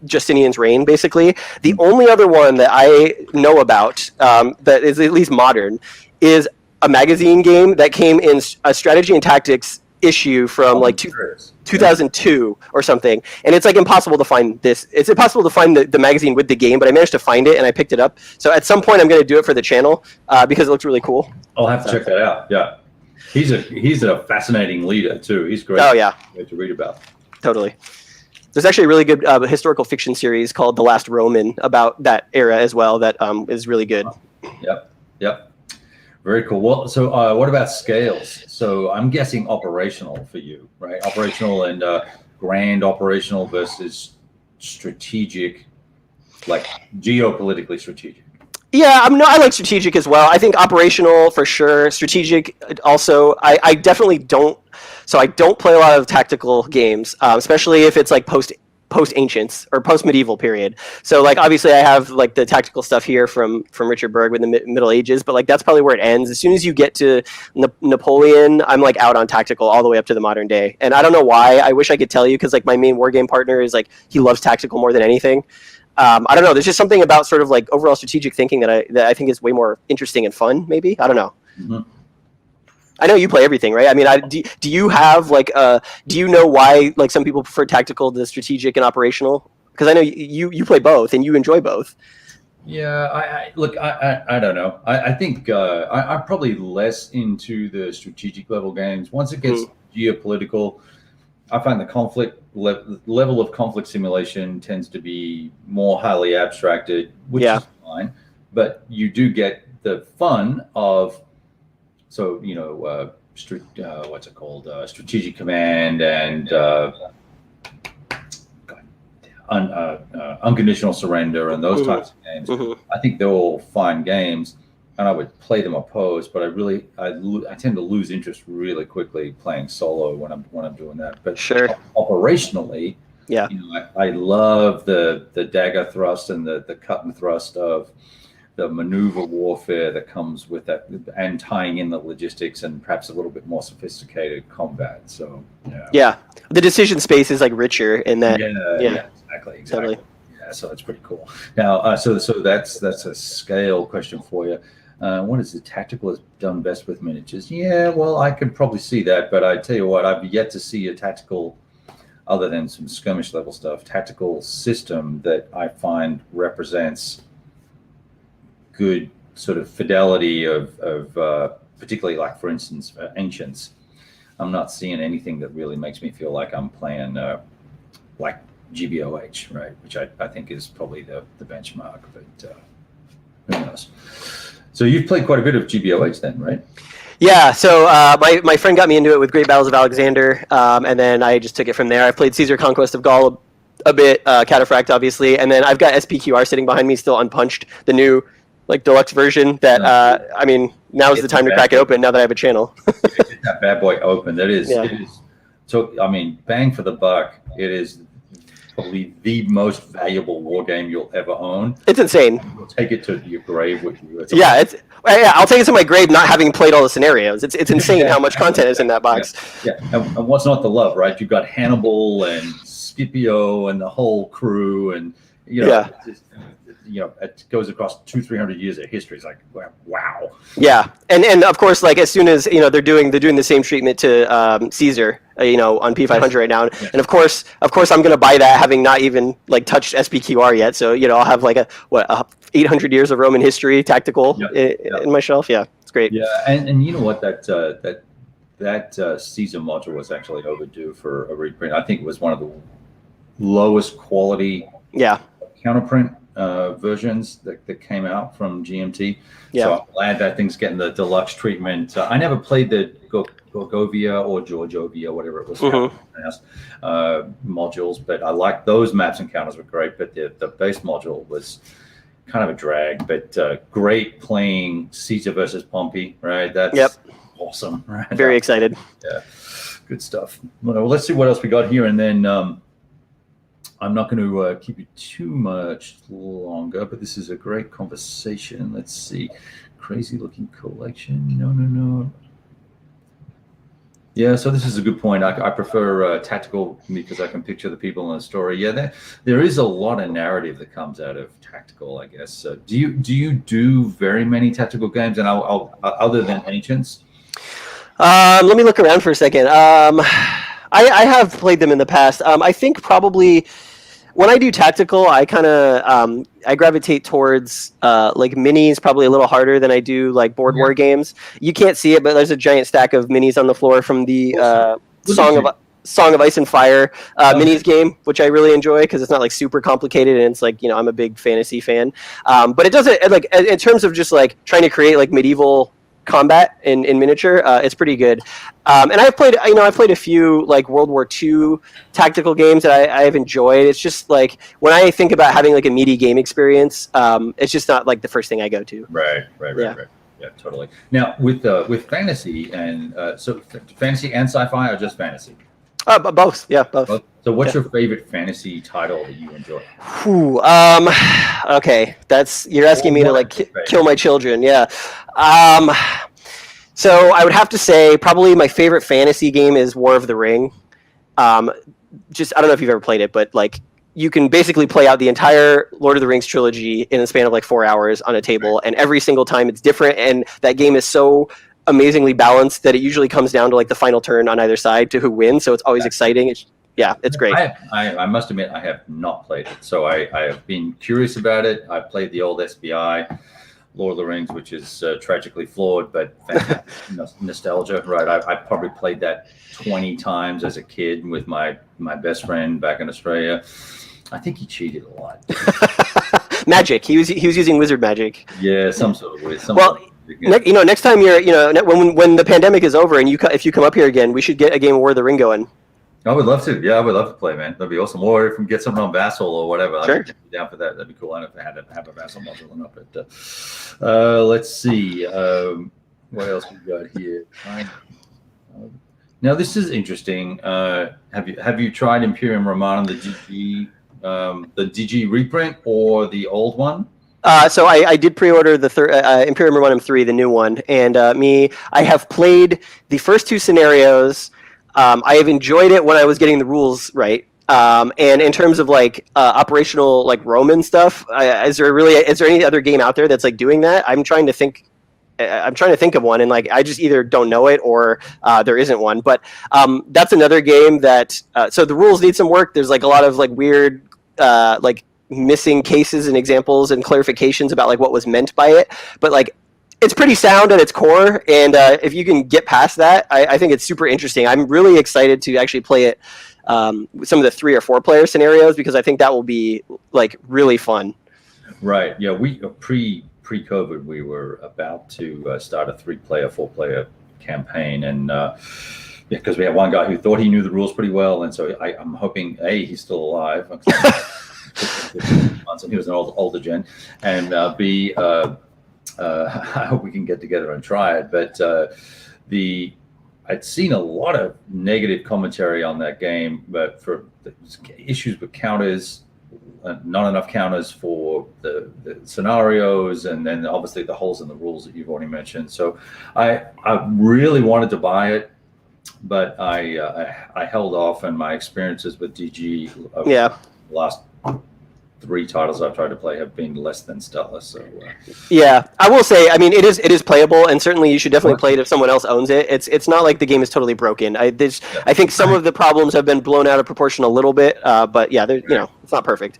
Justinian's reign. Basically, the only other one that I know about that is at least modern is a magazine game that came in a strategy and tactics issue from 2002 or something, and it's like impossible to find this. It's impossible to find the magazine with the game, but I managed to find it and I picked it up. So at some point I'm going to do it for the channel because it looks really cool. I'll have to check that out. Yeah, he's a fascinating leader too. He's great. Oh yeah, great to read about. Totally. There's actually a really good historical fiction series called The Last Roman about that era as well that is really good. Yep. Very cool. Well, so what about scales? So I'm guessing operational for you, right? Operational and grand operational versus strategic, like geopolitically strategic? Yeah, I like strategic as well. I think operational for sure. Strategic also. I definitely don't. So I don't play a lot of tactical games, especially if it's like post ancients or post medieval period. So like obviously I have like the tactical stuff here from Richard Berg with the Middle Ages, but like that's probably where it ends. As soon as you get to Napoleon, I'm like out on tactical all the way up to the modern day. And I don't know why. I wish I could tell you because like my main war game partner is like he loves tactical more than anything. I don't know. There's just something about sort of like overall strategic thinking that I think is way more interesting and fun. Maybe I don't know. Mm-hmm. I know you play everything, right? I mean, do you have like do you know why like some people prefer tactical to strategic and operational? Because I know you play both and you enjoy both. Yeah, I don't know. I think I'm probably less into the strategic level games. Once it gets geopolitical, I find the conflict level of conflict simulation tends to be more highly abstracted, which is fine. But you do get the fun of, so what's it called? Strategic Command and Unconditional Surrender and those types of games. Mm-hmm. I think they're all fine games, and I would play them opposed. But I tend to lose interest really quickly playing solo when I'm doing that. But sure, operationally, I love the dagger thrust and the cut and thrust of the maneuver warfare that comes with that, and tying in the logistics and perhaps a little bit more sophisticated combat. So yeah, the decision space is like richer in that. Yeah, exactly. Totally. Yeah, so that's pretty cool. Now, so that's a scale question for you. What is the tactical is done best with miniatures? Yeah, well, I could probably see that, but I tell you what, I've yet to see a tactical, other than some skirmish level stuff, tactical system that I find represents good sort of fidelity of particularly like, for instance, ancients. I'm not seeing anything that really makes me feel like I'm playing like GBOH, right? Which I think is probably the benchmark, but who knows? So you've played quite a bit of GBOH then, right? Yeah, so my friend got me into it with Great Battles of Alexander, and then I just took it from there. I played Caesar Conquest of Gaul a bit, Cataphract obviously, and then I've got SPQR sitting behind me still unpunched, the new like deluxe version that I mean, now is the time to crack it open now that I have a channel. Get that bad boy open. It is so, I mean, bang for the buck. It is probably the most valuable war game you'll ever own. It's insane. You'll take it to your grave with you. I'll take it to my grave not having played all the scenarios. It's insane how much content is in that box. Yeah. And what's not to love, right? You've got Hannibal and Scipio and the whole crew, and it goes across 200-300 years of history. It's like, wow. Yeah, and of course, like as soon as they're doing the same treatment to Caesar, on P500 right now, and of course, I'm gonna buy that, having not even like touched SPQR yet. So I'll have like a 800 years of Roman history tactical in my shelf. Yeah, it's great. Yeah, and you know what, that Caesar module was actually overdue for a reprint. I think it was one of the lowest quality counterprint versions that came out from GMT. So I'm glad that thing's getting the deluxe treatment. I never played the Gorgovia or Georgovia, whatever it was pronounced, modules, but I like those maps and counters were great, but the base module was kind of a drag, but great playing Caesar versus Pompey, right? That's awesome, right? Very excited. Yeah, good stuff. Well, let's see what else we got here, and then I'm not going to keep you too much longer, but this is a great conversation. Let's see. Crazy looking collection. No. Yeah, so this is a good point. I prefer tactical because I can picture the people in the story. Yeah, there is a lot of narrative that comes out of tactical, I guess. Do you do very many tactical games, and I'll other than Ancients? Let me look around for a second. I have played them in the past. I think probably when I do tactical, I kind of I gravitate towards like minis, probably a little harder than I do like board war games. You can't see it, but there's a giant stack of minis on the floor from the Song of Ice and Fire minis game, which I really enjoy because it's not like super complicated, and it's like I'm a big fantasy fan. But it doesn't like in terms of just like trying to create like medieval combat in miniature. It's pretty good. And I've played a few like World War II tactical games that I have enjoyed. It's just like when I think about having like a meaty game experience, it's just not like the first thing I go to. Right. Yeah, totally. Now with fantasy and so fantasy and sci-fi or just fantasy? Both. Yeah, both. So what's your favorite fantasy title that you enjoy? Ooh, okay, you're asking me to like kill my children. Yeah. So I would have to say probably my favorite fantasy game is War of the Ring. Just I don't know if you've ever played it, but like you can basically play out the entire Lord of the Rings trilogy in a span of like 4 hours on a table, and every single time it's different, and that game is so amazingly balanced that it usually comes down to like the final turn on either side to who wins, so it's always exciting. It's great. I must admit I have not played it, so I have been curious about it. I played the old SBI Lord of the Rings, which is tragically flawed, but nostalgia, right? I probably played that 20 times as a kid with my best friend back in Australia. I think he cheated a lot. Magic. He was using wizard magic. Yeah, some sort of weird. Next time when the pandemic is over and if you come up here again, we should get a game of War of the Ring going. I would love to. Yeah, I would love to play, man. That'd be awesome. Or if we get something on Vassal or whatever, sure. I'd be down for that. That'd be cool. I don't know if I had to have a Vassal module or not, but let's see. What else we got here? Now this is interesting. Have you tried Imperium Romanum, the DG reprint, or the old one? So I did pre-order the Imperium Romanum 3, the new one, and I have played the first two scenarios. I have enjoyed it when I was getting the rules right. And in terms of like operational like Roman stuff, is there any other game out there that's like doing that? I'm trying to think of one, and like I just either don't know it or there isn't one. But that's another game that so the rules need some work. There's like a lot of like weird like missing cases and examples and clarifications about like what was meant by it. But like it's pretty sound at its core, and if you can get past that, I think it's super interesting. I'm really excited to actually play it with some of the 3 or 4 player scenarios, because I think that will be like really fun. Right. Yeah. We pre-COVID, we were about to start a 3-player, 4-player campaign, and because we had one guy who thought he knew the rules pretty well, and so I'm hoping he's still alive. And he was an older gen, and B. I hope we can get together and try it. But I'd seen a lot of negative commentary on that game, but for the issues with counters, not enough counters for the scenarios, and then obviously the holes in the rules that you've already mentioned. So I really wanted to buy it, but I held off, and my experiences with DG the last 3 titles I've tried to play have been less than stellar. So yeah, I will say, I mean, it is playable, and certainly you should definitely play it if someone else owns it. It's not like the game is totally broken. I think some of the problems have been blown out of proportion a little bit, but yeah, it's not perfect.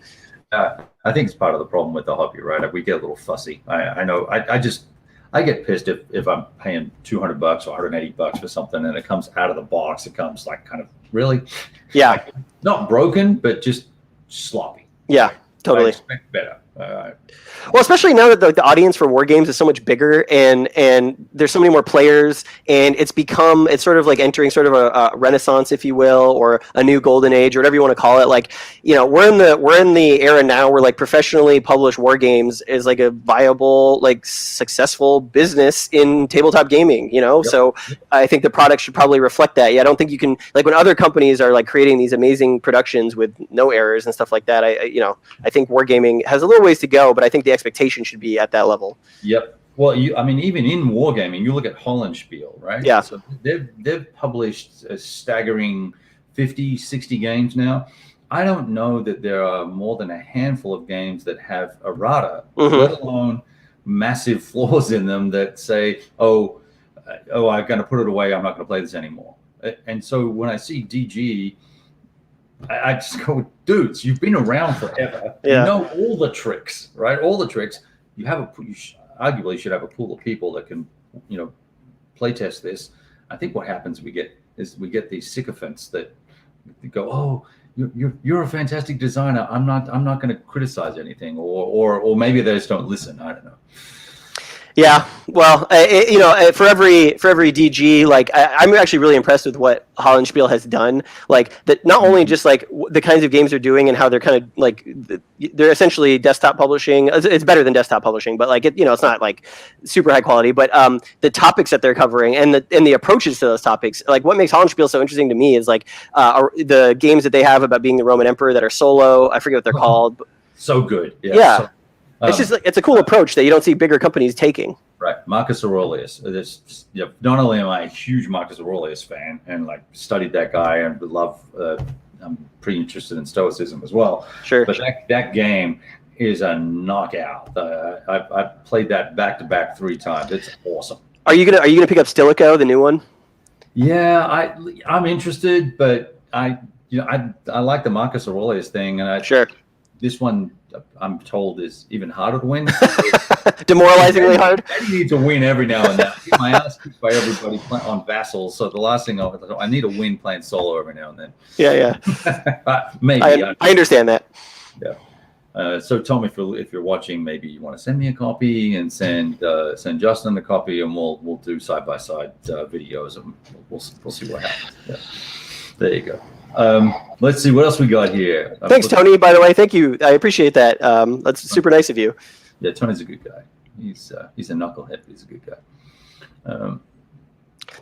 I think it's part of the problem with the hobby, right? We get a little fussy. I know. I get pissed if I'm paying $200 or $180 for something, and it comes out of the box. It comes like kind of really, like, not broken, but just sloppy. Yeah. Totally. I expect better. Well, especially now that the audience for war games is so much bigger, and there's so many more players, and it's sort of like entering sort of a renaissance, if you will, or a new golden age, or whatever you want to call it. Like, we're in the era now where like professionally published war games is like a viable, like successful business in tabletop gaming. Yep. So I think the product should probably reflect that. Yeah, I don't think you can, like, when other companies are like creating these amazing productions with no errors and stuff like that. I think wargaming has a little ways to go, but I think the expectation should be at that level. Yep. Well, even in wargaming, you look at Hollandspiel, right? Yeah. So they've published a staggering 50, 60 games now. I don't know that there are more than a handful of games that have errata, let alone massive flaws in them that say, I'm going to put it away. I'm not going to play this anymore. And so when I see DG, I just go, dudes, you've been around forever. Yeah. You know all the tricks, right? All the tricks. You arguably should have a pool of people that can, play test this. I think what happens we get these sycophants that go, oh, you're a fantastic designer. I'm not going to criticize anything, or maybe they just don't listen. I don't know. Yeah, well, for every DG, like I'm actually really impressed with what Hollandspiel has done. Like that, not only just like the kinds of games they're doing and how they're kind of like they're essentially desktop publishing. It's better than desktop publishing, but like it's not like super high quality. But the topics that they're covering and the approaches to those topics, like what makes Hollandspiel so interesting to me is like the games that they have about being the Roman Emperor that are solo. I forget what they're called. So good. Yeah. So, it's just like it's a cool approach that you don't see bigger companies taking. Right, Marcus Aurelius. Not only am I a huge Marcus Aurelius fan and like studied that guy and love, I'm pretty interested in Stoicism as well. Sure. But that game is a knockout. I've played that back to back 3 times. It's awesome. Are you gonna pick up Stilicho, the new one? Yeah, I'm interested, but I like the Marcus Aurelius thing, and sure. This one, I'm told, is even harder to win. Demoralizingly hard. I need to win every now and then. I get my ass kicked by everybody on vassals, so the last thing I need a win playing solo every now and then. Yeah. Maybe. I understand that. Yeah. So Tom, if you're watching, maybe you want to send me a copy and send Justin a copy, and we'll do side-by-side videos, and we'll see what happens. Yeah. There you go. Let's see what else we got here. Thanks, Tony. By the way, thank you. I appreciate that. That's super nice of you. Yeah, Tony's a good guy. He's a knucklehead, but he's a good guy.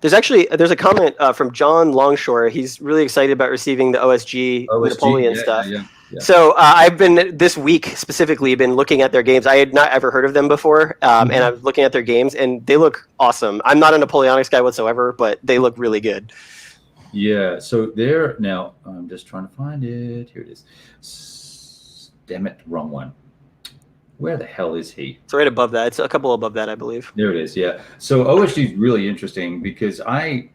There's a comment from John Longshore. He's really excited about receiving the OSG Napoleon stuff. Yeah. So I've been this week specifically been looking at their games. I had not ever heard of them before, and I'm looking at their games, and they look awesome. I'm not a Napoleonics guy whatsoever, but they look really good. Yeah, so there now. I'm just trying to find it. Here it is. Damn it, wrong one. Where the hell is he? It's right above that. It's a couple above that, I believe. There it is. Yeah. So OSG is really interesting because they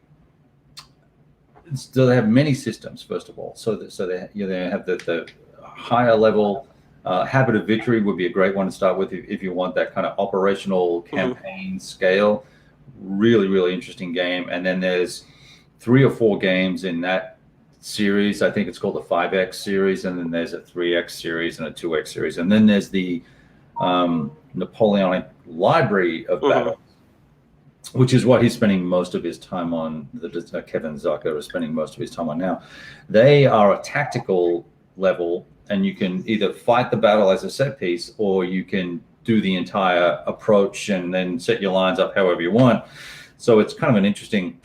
have many systems. First of all, so they have the higher level. Habit of Victory would be a great one to start with if you want that kind of operational campaign scale. Really, really interesting game. And then there's 3 or 4 games in that series. I think it's called the 5X series, and then there's a 3X series and a 2X series, and then there's the Napoleonic Library of Battles, which is what he's spending most of his time on. Kevin Zucker is spending most of his time on now. They are a tactical level, and you can either fight the battle as a set piece, or you can do the entire approach and then set your lines up however you want. So it's kind of an interesting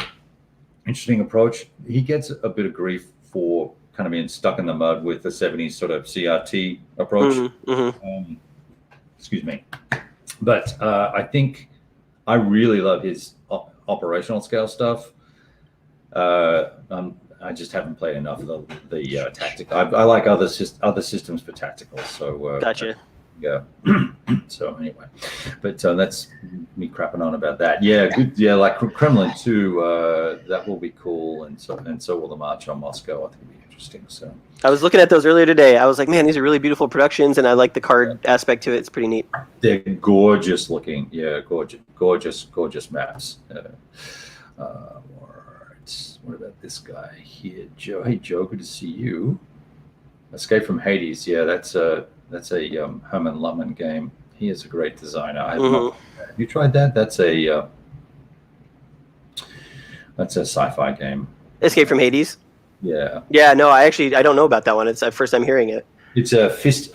approach. He gets a bit of grief for kind of being stuck in the mud with the 70s sort of CRT approach. Excuse me. But I think I really love his operational scale stuff. I just haven't played enough of the tactical. I like other systems for tactical. So gotcha. Yeah. So anyway, but that's me crapping on about that. Yeah, good. Yeah, like Kremlin too. That will be cool, and so will the March on Moscow. I think it'll be interesting. So I was looking at those earlier today. I was like, man, these are really beautiful productions, and I like the card aspect to it. It's pretty neat. They're gorgeous looking. Yeah, gorgeous maps. All right. What about this guy here, Joe? Hey, Joe, good to see you. Escape from Hades. Yeah, that's a Herman Lumman game. He is a great designer. Have you tried that? That's a sci-fi game. Escape from Hades. Yeah. Yeah. No, I don't know about that one. It's the first time hearing it. It's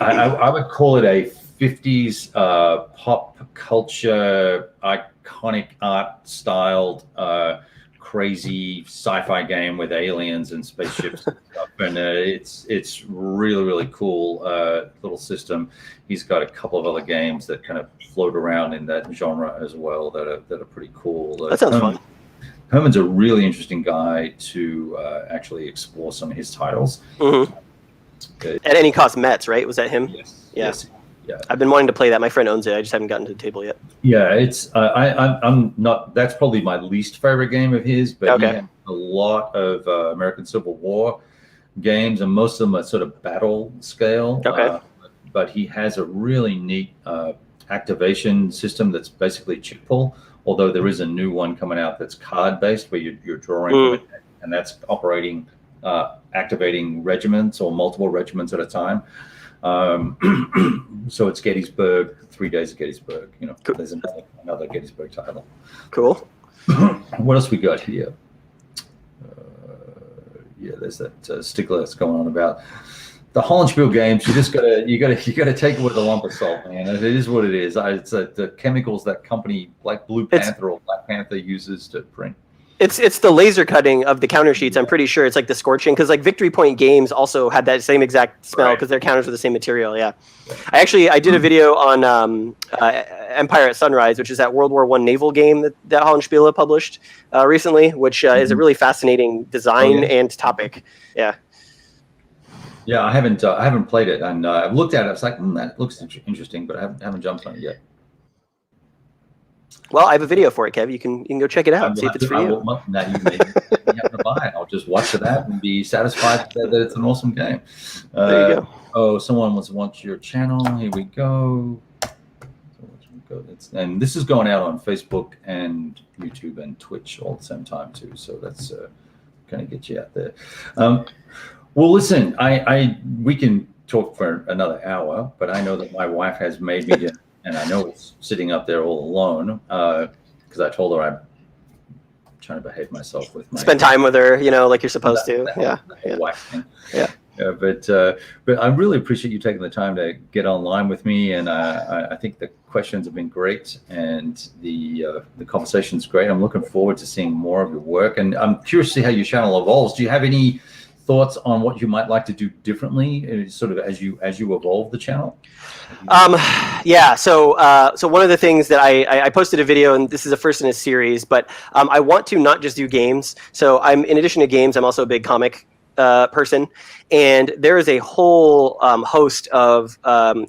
I would call it a 50s pop culture iconic art styled crazy sci-fi game with aliens and spaceships and stuff, and it's really, really cool little system. He's got a couple of other games that kind of float around in that genre as well that are pretty cool. That sounds fun. Herman's a really interesting guy to actually explore some of his titles. At Any Cost Mets, right? Was that him? Yes. Yeah. Yes. Yeah. I've been wanting to play that. My friend owns it. I just haven't gotten to the table yet. Yeah, it's I'm not. That's probably my least favorite game of his. But he has a lot of American Civil War games, and most of them are sort of battle scale. But he has a really neat activation system that's basically chip pull. Although there is a new one coming out that's card based, where you're drawing from it, and that's operating activating regiments or multiple regiments at a time. So it's Gettysburg, 3 Days of Gettysburg. You know, Cool. there's another Gettysburg title. Cool. What else we got here? Yeah, there's that stickler that's going on about the Hollandspiel games. You gotta take it with a lump of salt, man. It is what it is. It's the chemicals that company like Blue Panther or Black Panther uses to print. It's the laser cutting of the counter sheets. I'm pretty sure it's like the scorching, because like Victory Point Games also had that same exact smell because their counters are the same material. Yeah, I did a video on Empire at Sunrise, which is that World War I naval game that Hollandspiele published recently, which is a really fascinating design and topic. Yeah. Yeah, I haven't played it, and I've looked at it. I was like, that looks interesting, but I haven't jumped on it yet. Well, I have a video for it, Kev. You can go check it out. See if it's for you. Now you may have to buy it. I'll just watch that and be satisfied that it's an awesome game. There you go. Oh, someone wants your channel. Here we go. And this is going out on Facebook and YouTube and Twitch all at the same time too. So that's kind of get you out there. Well, listen, we can talk for another hour, but I know that my wife has made me dinner. And I know it's sitting up there all alone because I told her I'm trying to behave myself with my spend time with her, like you're supposed to. Yeah. But I really appreciate you taking the time to get online with me, and I think the questions have been great, and the conversation's great. I'm looking forward to seeing more of your work, and I'm curious to see how your channel evolves. Do you have any thoughts on what you might like to do differently, sort of as you evolve the channel? Yeah. So one of the things that I posted a video, and this is the first in a series, but I want to not just do games. So in addition to games, I'm also a big comic person, and there is a whole host of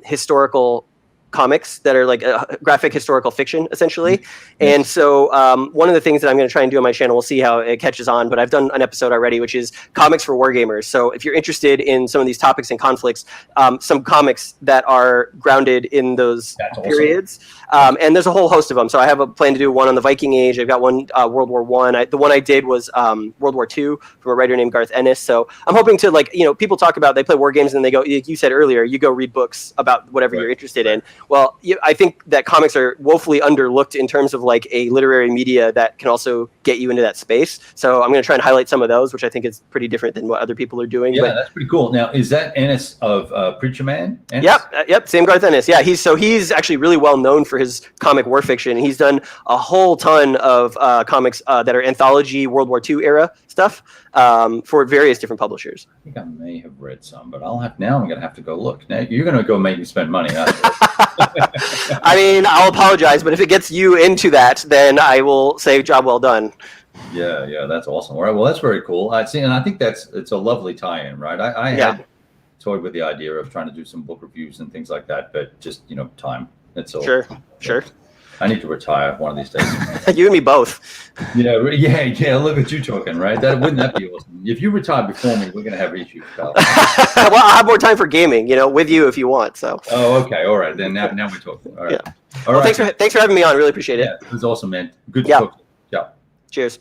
historical comics that are like graphic historical fiction, essentially. And so one of the things that I'm going to try and do on my channel, we'll see how it catches on, but I've done an episode already, which is comics for wargamers. So if you're interested in some of these topics and conflicts, some comics that are grounded in those periods. And there's a whole host of them. So I have a plan to do one on the Viking Age. I've got one World War I. The one I did was World War II from a writer named Garth Ennis. So I'm hoping to, people talk about, they play war games and they go, you said earlier, you go read books about whatever you're interested in. Well, I think that comics are woefully underlooked in terms of like a literary media that can also get you into that space. So I'm going to try and highlight some of those, which I think is pretty different than what other people are doing. Yeah, that's pretty cool. Now, is that Ennis of Preacher Man? Ennis? Yep, same Garth Ennis. Yeah, he's actually really well known for his comic war fiction. He's done a whole ton of comics that are anthology World War II era stuff for various different publishers. I think I may have read some, but I'm going to have to go look. Now, you're going to go make me spend money, aren't you? I mean, I'll apologize, but if it gets you into that, then I will say job well done. Yeah, that's awesome. All right, well, that's very cool. I see, and I think it's a lovely tie-in, right? I had toyed with the idea of trying to do some book reviews and things like that, but just time. That's all. Sure. I need to retire one of these days. You and me both. Yeah. Look at you talking, right? Wouldn't that be awesome? If you retire before me, we're gonna have issues, pal. Well, I'll have more time for gaming, with you if you want. So. Oh, okay. All right. Then now we're talking. All right. Yeah. All right. Thanks for having me on. Really appreciate it. Yeah, it was awesome, man. Good to talk to you. Yeah. Cheers.